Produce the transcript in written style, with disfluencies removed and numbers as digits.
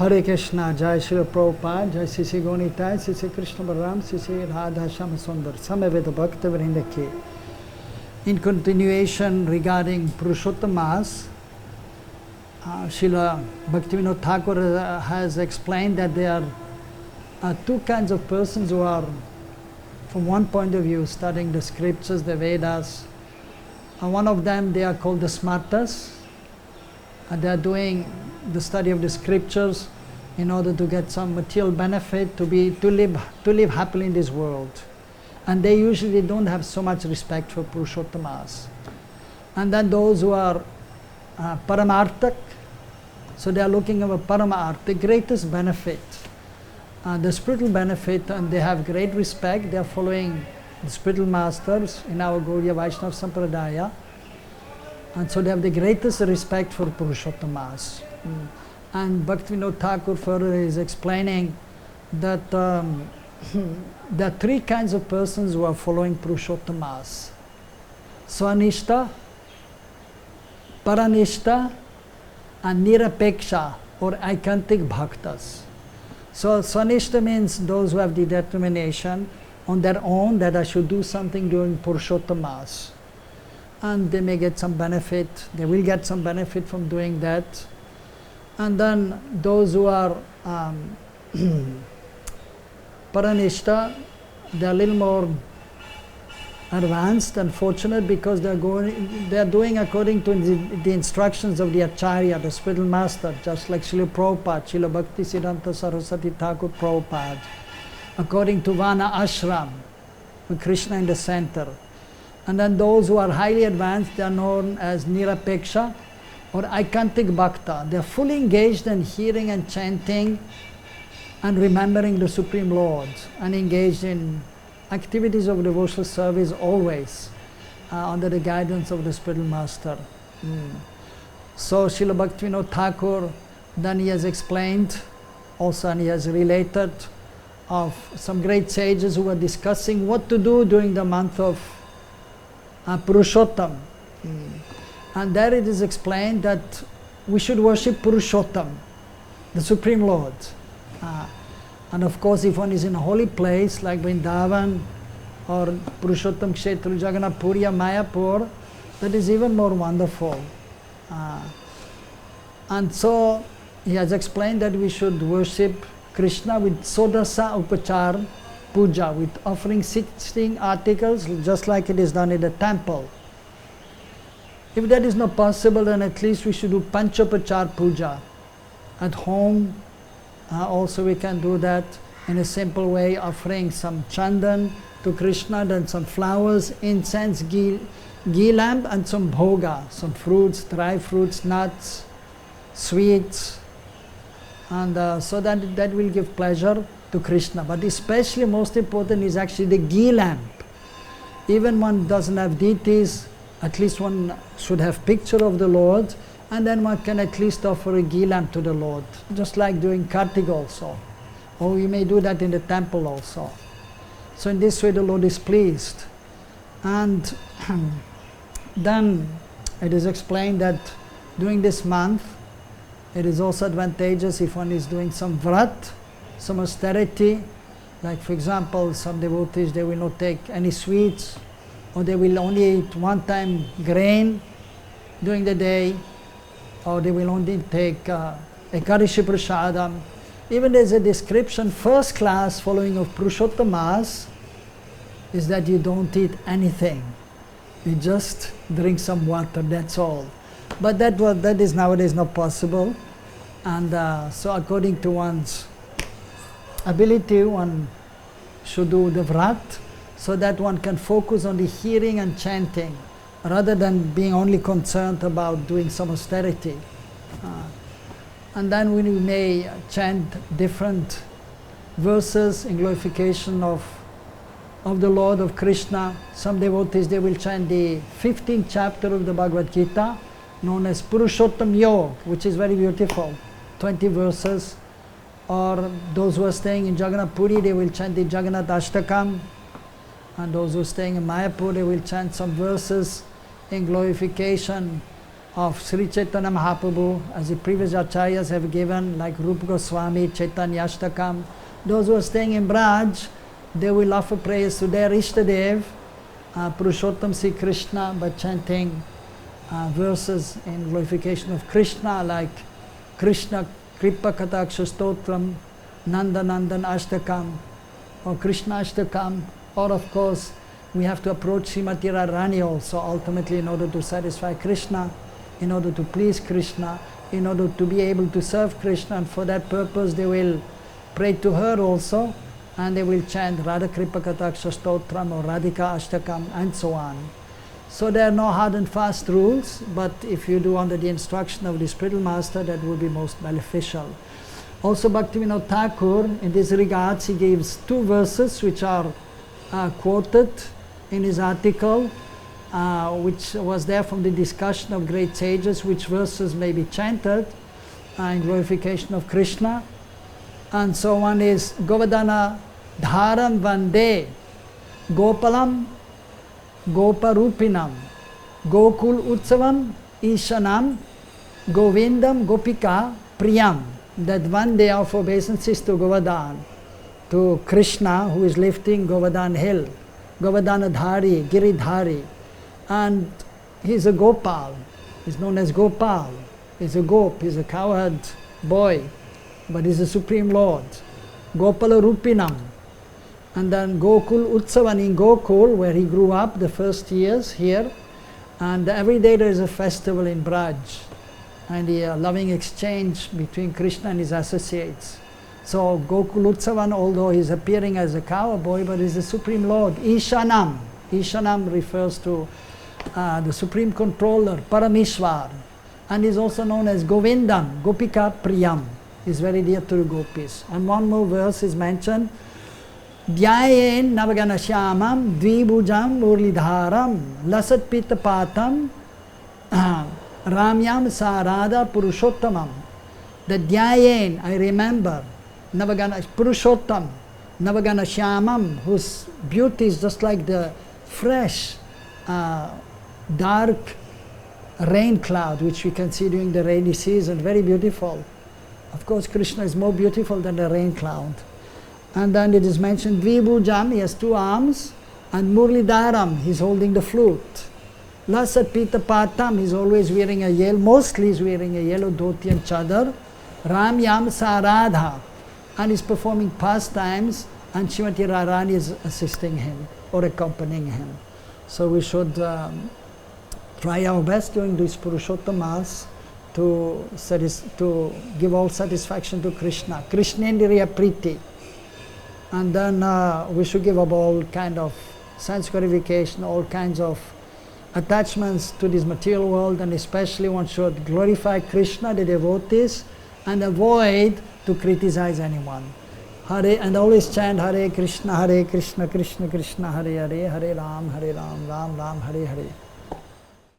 Hare Krishna, Jai Srila Prabhupada, Jai Sisi Gonitai, Sisi Krishna Balaram, Sisi Radha Shama Sundar, Samaveta Bhakta Vrindaki. In continuation regarding Purushottam Srila Bhaktivinoda Thakur has explained that there are two kinds of persons who are, from one point of view, studying the scriptures, the Vedas. One of them, they are called the Smartas. They are doing the study of the scriptures in order to get some material benefit, to live happily in this world. And they usually don't have so much respect for Purushottamas. And then those who are Paramarthak, so they are looking at Paramarth, the greatest benefit, the spiritual benefit, and they have great respect. They are following the spiritual masters in our Gaudiya Vaishnava Sampradaya. And so they have the greatest respect for Purushottamas. And Bhaktivinoda Thakur further is explaining that there are three kinds of persons who are following Purushottamas: Swanishta, Paranishta, and Nirapeksha, or Aikantik Bhaktas. So Swanishta means those who have the determination on their own that I should do something during Purushottamas. And they may get some benefit, they will get some benefit from doing that. And then those who are Paranishta, they are a little more advanced and fortunate because they are doing according to the instructions of the Acharya, the spiritual master, just like Srila Prabhupada, Srila Bhakti Siddhanta Saraswati Thakur Prabhupada, according to Vana Ashram, with Krishna in the center. And then those who are highly advanced, they are known as Nirapeksha or Aikantik Bhakta. They are fully engaged in hearing and chanting and remembering the Supreme Lord and engaged in activities of devotional service always under the guidance of the spiritual master. So Srila Bhaktivinoda Thakur, then he has explained also, and he has related of some great sages who were discussing what to do during the month of Purushottam. And there it is explained that we should worship Purushottam, the Supreme Lord. And of course, if one is in a holy place like Vrindavan or Purushottam Kshetra, Jagannath Puri, Mayapur, that is even more wonderful. And so he has explained that we should worship Krishna with Sodasa Upachar Puja, with offering 16 articles, just like it is done in the temple. If that is not possible, then at least we should do Panchopachar Puja. At home, also we can do that in a simple way, offering some chandan to Krishna, then some flowers, incense, ghee lamp, and some bhoga, some fruits, dry fruits, nuts, sweets. And so that will give pleasure to Krishna. But especially most important is actually the ghee lamp. Even one doesn't have deities, at least one should have picture of the Lord, and then one can at least offer a ghee lamp to the Lord, just like doing Kartik also. Or we may do that in the temple also. So in this way the Lord is pleased. And then it is explained that during this month it is also advantageous if one is doing some vrat, some austerity, like for example some devotees, they will not take any sweets, or they will only eat one time grain during the day, or they will only take Ekadashi Prasadam. Even there's a description, first class following of Purushottamas is that you don't eat anything. You just drink some water, that's all. But that is nowadays not possible. And so according to one's ability, one should do the vrat, so that one can focus on the hearing and chanting, rather than being only concerned about doing some austerity. And then we may chant different verses in glorification of the Lord, of Krishna. Some devotees, they will chant the 15th chapter of the Bhagavad Gita, known as Purushottam Yoga, which is very beautiful, 20 verses. Or those who are staying in Jagannath Puri, they will chant the Jagannath Ashtakam. And those who are staying in Mayapur, they will chant some verses in glorification of Sri Chaitanya Mahaprabhu, as the previous acharyas have given, like Rupa Goswami, Chaitanya Ashtakam. Those who are staying in Braj, they will offer prayers to their Ishtadev, Purushottam Sri Krishna, by chanting verses in glorification of Krishna, like Krishna Kripa Kataksha Stotram, Nanda Nandan Ashtakam, or Krishna Ashtakam, or of course we have to approach Srimati Radharani also, ultimately in order to satisfy Krishna, in order to please Krishna, in order to be able to serve Krishna, and for that purpose they will pray to her also, and they will chant Radha Kripa Kataksha Stotram or Radhika Ashtakam and so on. So there are no hard and fast rules, but if you do under the instruction of the spiritual master, that will be most beneficial. Also Bhaktivinoda Thakur, in this regards, he gives two verses which are quoted in his article, which was there from the discussion of great sages, which verses may be chanted in glorification of Krishna. And so one is Govardhana Dharam Vande Gopalam Goparupinam Gokul Utsavam Ishanam Govindam Gopika Priyam. That one day of obeisances to Govardhan, to Krishna, who is lifting Govardhan hill, Govardhana Dhari, Giridhari, and he's a Gopal, he's known as Gopal, he's a Gop, he's a cowherd boy, but he's the Supreme Lord, Gopala Rupinam. And then Gokul Utsavan in Gokul, where he grew up the first years here, and every day there is a festival in Braj, and the loving exchange between Krishna and his associates. So Gokul Utsavan, although he's appearing as a cowboy, but he's the Supreme Lord. Ishanam. Ishanam refers to the Supreme Controller, Parameshwar. And he's also known as Govindam, Gopika Priyam. He's very dear to the gopis. And one more verse is mentioned. Dhyayen Navagana Shyamam Dvibhujam Murlidharam Lasat Pitapatam Ramyam Sarada Purushottamam. The Dhyayen, I remember, Navagana Purushottam, Navagana Shyamam, whose beauty is just like the fresh, dark rain cloud which we can see during the rainy season, very beautiful. Of course, Krishna is more beautiful than the rain cloud. And then it is mentioned Dvibhujam, he has two arms, and Murlidharam, he's holding the flute. Lasat Pita Patam, he's always wearing a yellow, mostly he's wearing a yellow dhoti and chadar. Ramyam Saradha, and he's performing pastimes, and Srimati Radharani is assisting him or accompanying him. So we should try our best during this Purushottam Mass to give all satisfaction to Krishna, Krishnendriya Priti. And then we should give up all kind of sense gratification, all kinds of attachments to this material world, and especially one should glorify Krishna, the devotees, and avoid to criticize anyone. Hare, and always chant Hare Krishna, Krishna Krishna, Hare Hare, Hare Ram, Ram Ram, Hare Hare.